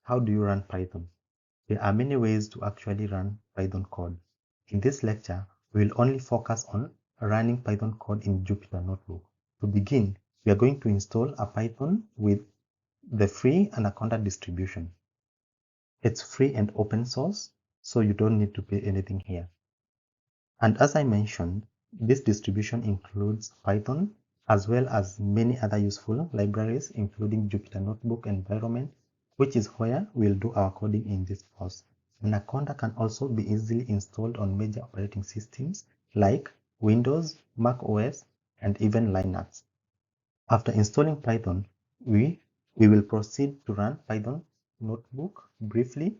How do you run Python? There are many ways to actually run Python code. In this lecture, we will only focus on running Python code in Jupyter Notebook. To begin, we are going to install a Python with the free Anaconda distribution. It's free and open source, so you don't need to pay anything here. And as I mentioned, this distribution includes Python as well as many other useful libraries, including Jupyter Notebook environment, which is where we'll do our coding in this course. Anaconda can also be easily installed on major operating systems like Windows, Mac OS, and even Linux. After installing Python, we will proceed to run Python Notebook briefly,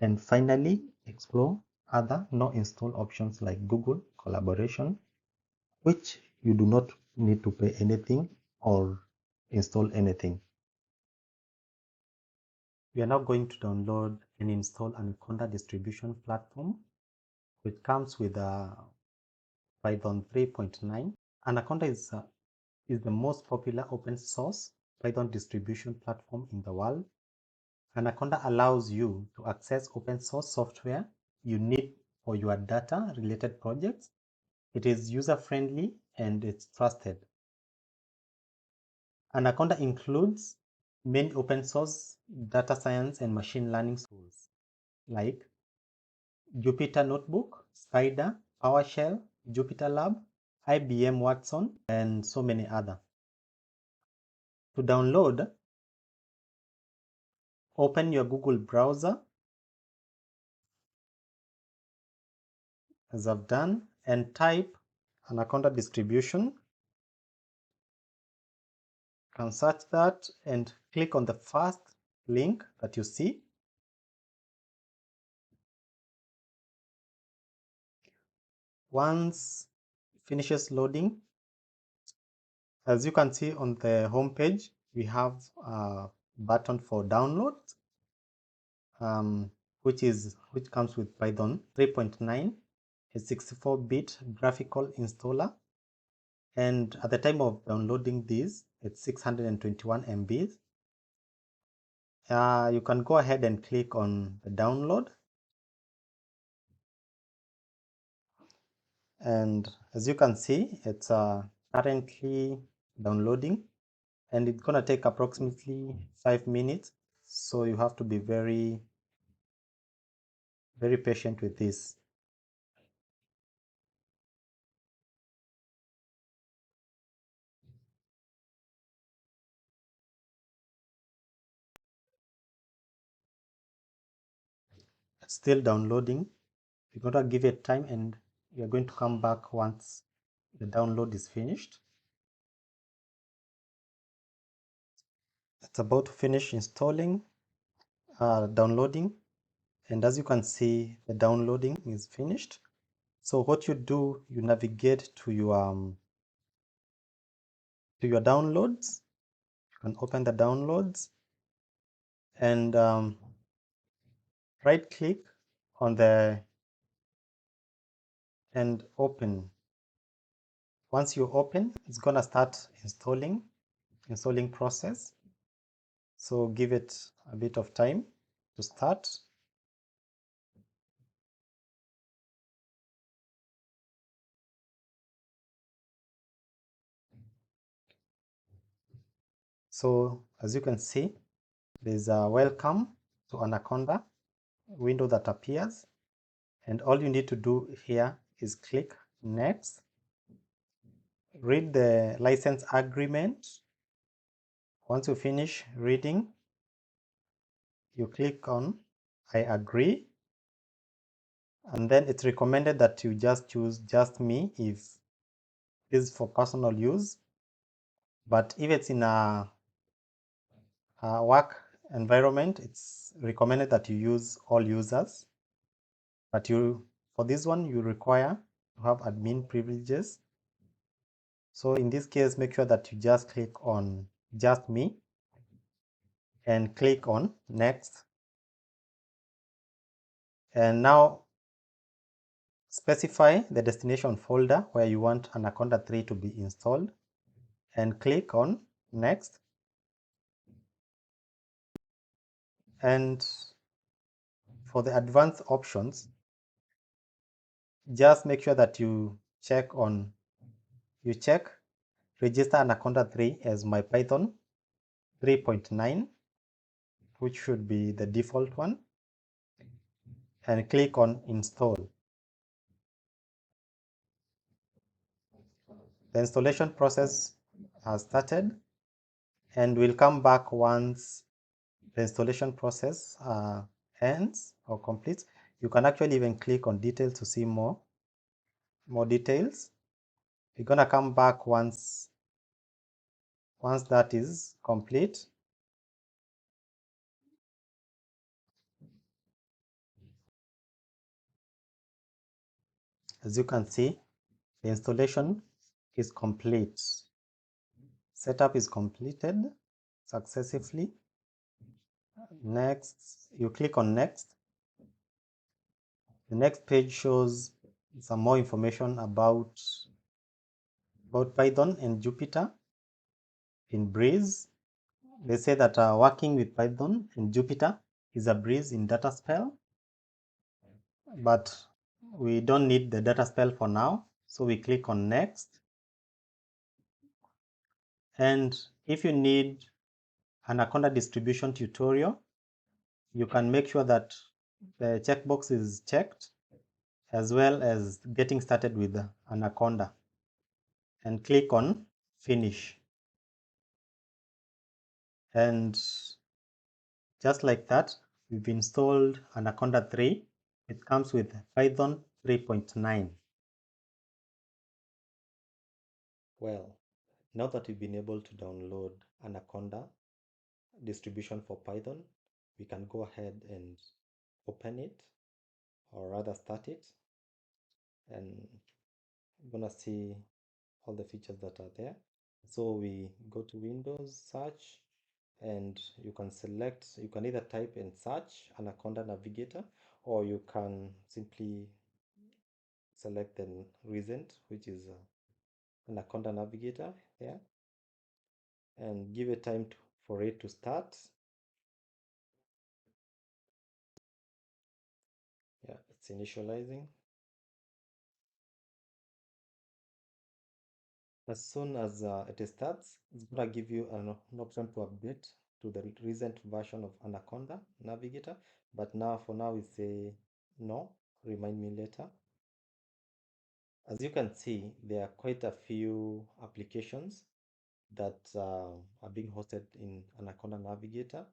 and finally explore other no install options like Google Collaboration, which you do not need to pay anything or install anything. We are now going to download and install Anaconda distribution platform, which comes with Python 3.9. Anaconda is the most popular open source Python distribution platform in the world. Anaconda allows you to access open source software you need for your data related projects. It is user-friendly and it's trusted. Anaconda includes many open source data science and machine learning tools like Jupyter Notebook, Spider, PowerShell, Jupyter Lab, IBM Watson, and so many other. To download, open your Google browser, as I've done, and type Anaconda distribution. You can search that and click on the first link that you see. Once it finishes loading, as you can see on the home page, we have a button for download, which comes with Python 3.9, a 64-bit graphical installer, and at the time of downloading this, it's 621 MB. You can go ahead and click on the download, and as you can see, it's currently downloading, and it's gonna take approximately 5 minutes, so you have to be very patient with this. It's still downloading. We're going to give it time, and we are going to come back once the download is finished. It's about to finish installing, downloading, and as you can see, the downloading is finished. So what you do, you navigate to your downloads. You can open the downloads and right click on the and open. Once you open, it's gonna start installing process. So give it a bit of time to start. So as you can see, there's a welcome to Anaconda window that appears, and all you need to do here is click next, read the license agreement. Once you finish reading, you click on I agree, and then it's recommended that you just choose just me if this is for personal use, but if it's in a work environment, it's recommended that you use all users, but for this one you require to have admin privileges. So in this case, make sure that you just click on just me and click on next, and now specify the destination folder where you want Anaconda 3 to be installed and click on next. And for the advanced options, just make sure that you check register Anaconda 3 as my Python 3.9, which should be the default one, and click on install. The installation process has started, and we'll come back once the installation process ends or completes. You can actually even click on details to see more details. We're gonna come back once that is complete. As you can see, the installation is complete. Setup is completed successfully. Next, you click on next. The next page shows some more information about Python and Jupyter in breeze. They say that working with Python and Jupyter is a breeze in data spell, but we don't need the data spell for now. So we click on next. And if you need Anaconda distribution tutorial, you can make sure that the checkbox is checked, as well as getting started with Anaconda, and click on finish. And just like that, we've installed Anaconda 3. It comes with Python 3.9. Well, now that we've been able to download Anaconda distribution for Python, we can go ahead and open it, or rather start it, and we're gonna see all the features that are there. So we go to Windows, search, and you can either type and search Anaconda Navigator, or you can simply select the recent, which is Anaconda Navigator here, and give it time for it to start. Yeah, it's initializing. As soon as it starts, it's gonna give you an option to update to the recent version of Anaconda Navigator. But now, for now, we say no, remind me later. As you can see, there are quite a few applications that are being hosted in Anaconda Navigator.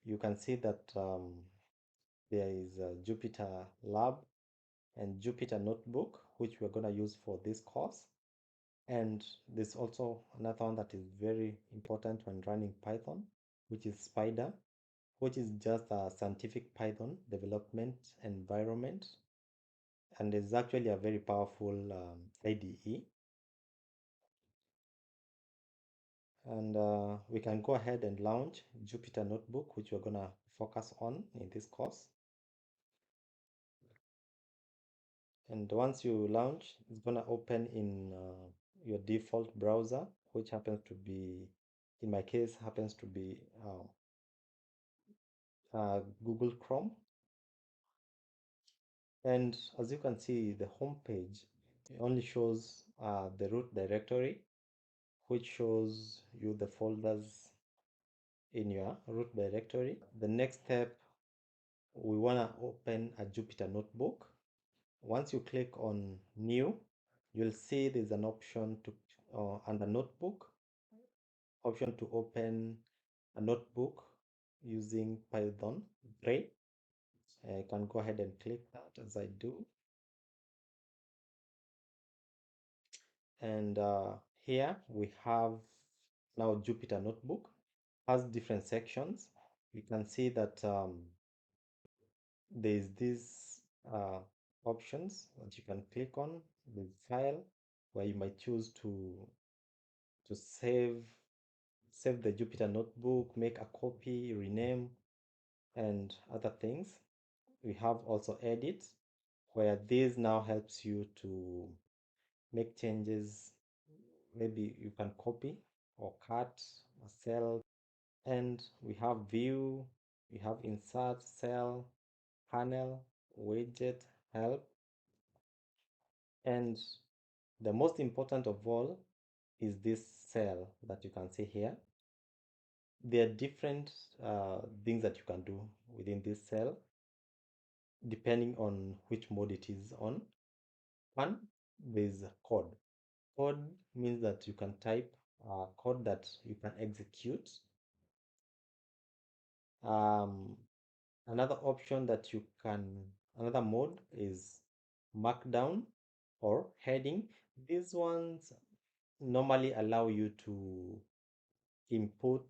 You can see that there is Jupyter Lab and Jupyter Notebook, which we're going to use for this course. And there's also another one that is very important when running Python, which is Spider, which is just a scientific Python development environment. And it's actually a very powerful IDE. And we can go ahead and launch Jupyter Notebook, which we're going to focus on in this course. And once you launch, it's going to open in your default browser, which happens to be, in my case, happens to be Google Chrome. And as you can see, the home page only shows the root directory, which shows you the folders in your root directory. The next step, we want to open a Jupyter Notebook. Once you click on New, you'll see there's an option to under Notebook, option to open a notebook using Python 3. I can go ahead and click that as I do. And here we have now Jupyter Notebook, has different sections. You can see that there's these options that you can click on. The file, where you might choose to save the Jupyter Notebook, make a copy, rename, and other things. We have also edit, where this now helps you to make changes. Maybe you can copy or cut a cell. And we have view. We have insert, cell, panel, widget, help, and the most important of all is this cell that you can see here. There are different things that you can do within this cell depending on which mode it is on. One, there's a code. Code means that you can type code that you can execute. Another option that you can, another mode is Markdown or heading. These ones normally allow you to input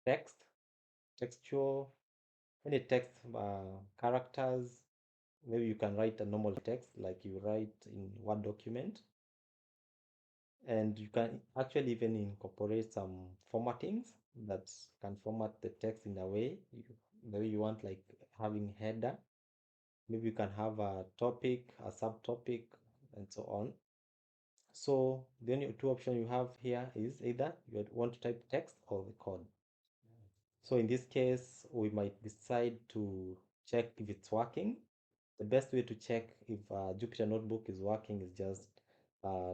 text, textual, any text characters. Maybe you can write a normal text like you write in Word document, and you can actually even incorporate some formattings that can format the text in a way the way you want, like having header. Maybe you can have a topic, a subtopic, and so on. So the only two options you have here is either you want to type text or the code. So in this case, we might decide to check if it's working. The best way to check if Jupyter Notebook is working is just uh,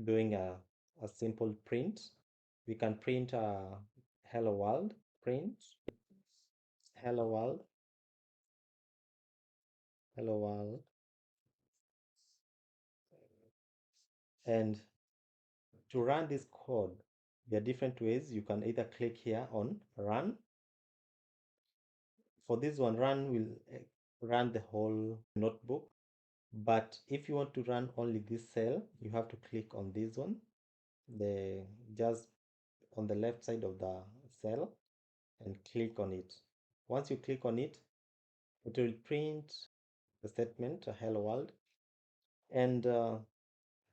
doing a simple print. We can print hello world, print hello world, hello world. And to run this code, there are different ways. You can either click here on run. For this one, run will run the whole notebook. But if you want to run only this cell, you have to click on this one, the just on the left side of the cell, and click on it. Once you click on it, it will print the statement hello world. And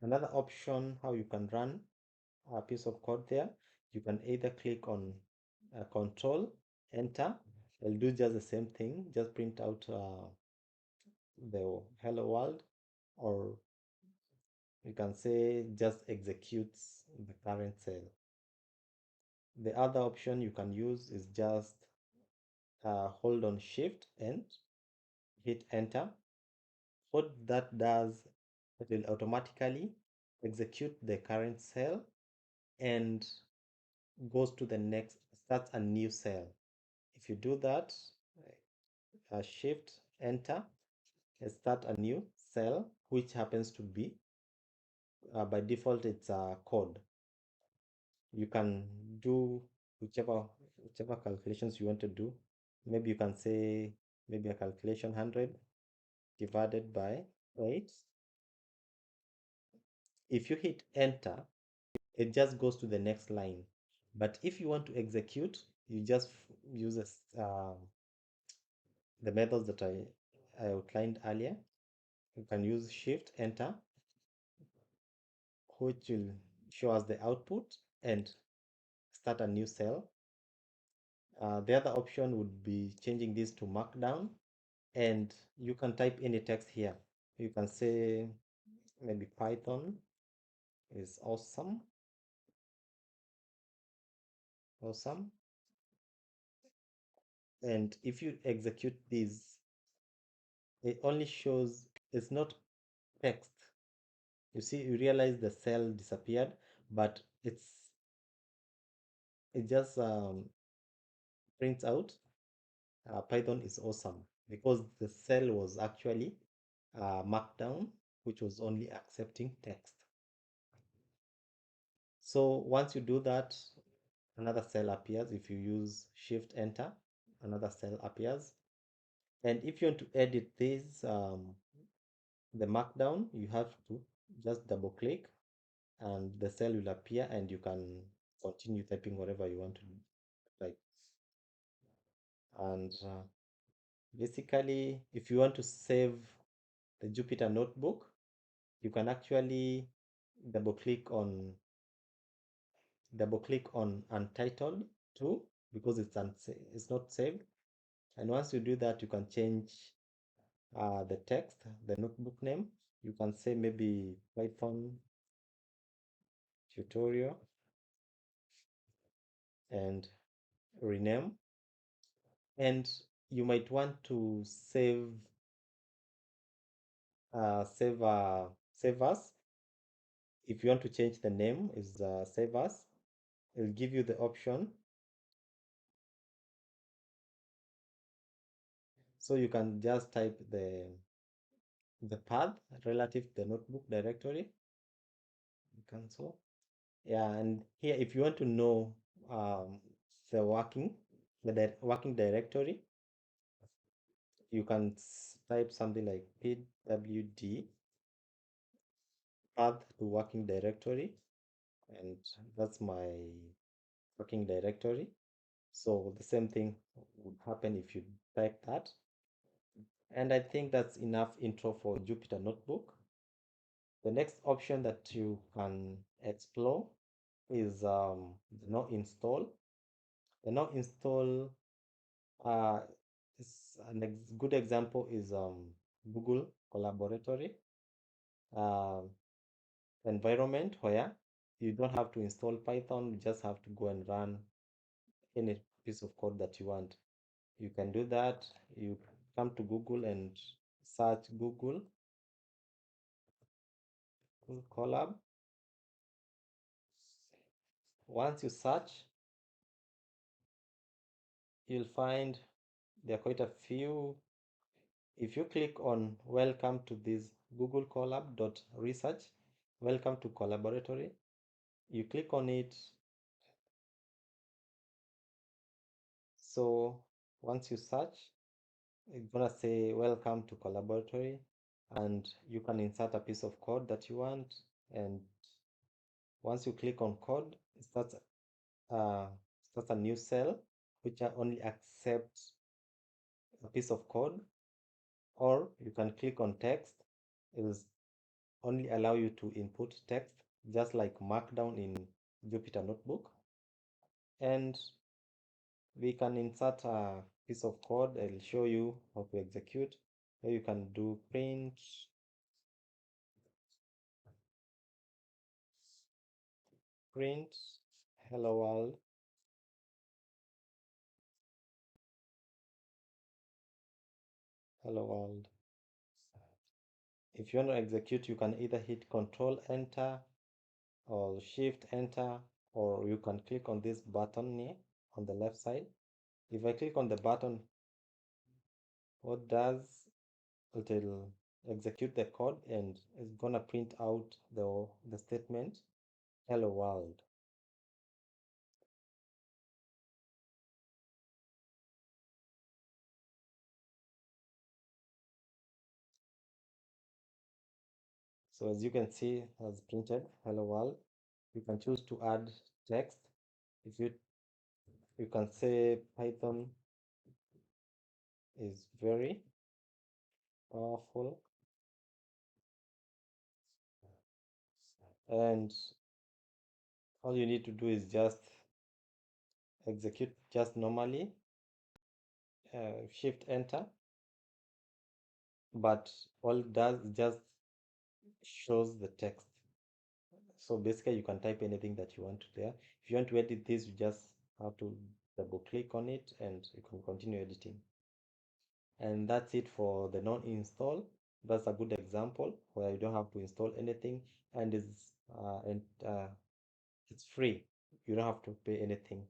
another option how you can run a piece of code there, you can either click on control enter. It'll do just the same thing, just print out the hello world, or you can say just executes the current cell. The other option you can use is just hold on shift and hit enter. What that does, it will automatically execute the current cell and goes to the next, starts a new cell. If you do that, shift enter, start a new cell, which happens to be by default it's a code. You can do whichever calculations you want to do. Maybe you can say maybe a calculation 100 divided by 8. If you hit enter, it just goes to the next line. But if you want to execute, you just use the methods that I outlined earlier. You can use shift enter, which will show us the output and start a new cell. The other option would be changing this to Markdown, and you can type any text here. You can say maybe Python is awesome, awesome. And if you execute this, it only shows, it's not text. You see, you realize the cell disappeared, but it just prints out Python is awesome, because the cell was actually Markdown, which was only accepting text. So once you do that, another cell appears. If you use shift enter, another cell appears. And if you want to edit this, the Markdown, you have to just double click and the cell will appear, and you can continue typing whatever you want to type. And basically, if you want to save the Jupyter Notebook, you can actually double click on untitled too, because it's not saved. And once you do that, you can change the text, the notebook name. You can say maybe Python tutorial, and rename, and you might want to save save as. If you want to change the name, is save as. It'll give you the option, so you can just type the path relative to the notebook directory. Cancel. Yeah, and here if you want to know the working directory, you can type something like pwd, path to working directory, and that's my working directory. So the same thing would happen if you type that. And I think that's enough intro for Jupyter Notebook. The next option that you can explore is the no install. The no install uh, is good example is Google Collaboratory uh, environment, where you don't have to install Python, you just have to go and run any piece of code that you want. You can do that. You come to Google and search Google Colab. Once you search, you'll find there are quite a few. If you click on welcome to this Google Colab.research, welcome to Collaboratory, you click on it. So once you search, it's gonna say welcome to Collaboratory, and you can insert a piece of code that you want. And once you click on code, it starts a new cell which only accepts a piece of code. Or you can click on text. It will only allow you to input text, just like Markdown in Jupyter Notebook. And we can insert a piece of code. I'll show you how to execute. Here you can do print hello world, hello world. If you want to execute, you can either hit Control Enter or Shift Enter, or you can click on this button here on the left side. If I click on the button, what does it will execute the code, and it's gonna print out the statement hello world. So as you can see, it has printed hello world. You can choose to add text. If you can say Python is very powerful, and all you need to do is just execute just normally, Shift Enter, but all it does is just shows the text. So basically you can type anything that you want to there. If you want to edit this, you just have to double click on it and you can continue editing. And that's it for the non-install. That's a good example where you don't have to install anything, and it's free. You don't have to pay anything.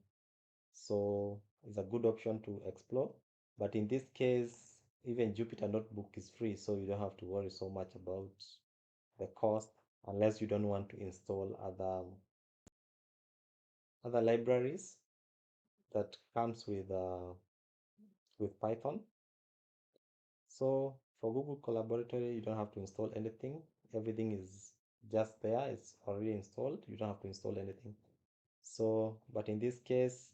So it's a good option to explore. But in this case, even Jupyter Notebook is free, so you don't have to worry so much about the cost, unless you don't want to install other libraries that comes with Python. So for Google Collaboratory, you don't have to install anything. Everything is just there. It's already installed. You don't have to install anything. So, but in this case,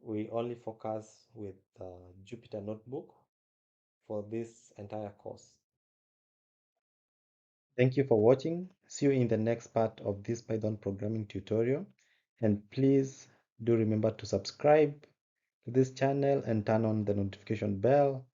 we only focus with Jupyter Notebook for this entire course. Thank you for watching. See you in the next part of this Python programming tutorial. And please do remember to subscribe to this channel and turn on the notification bell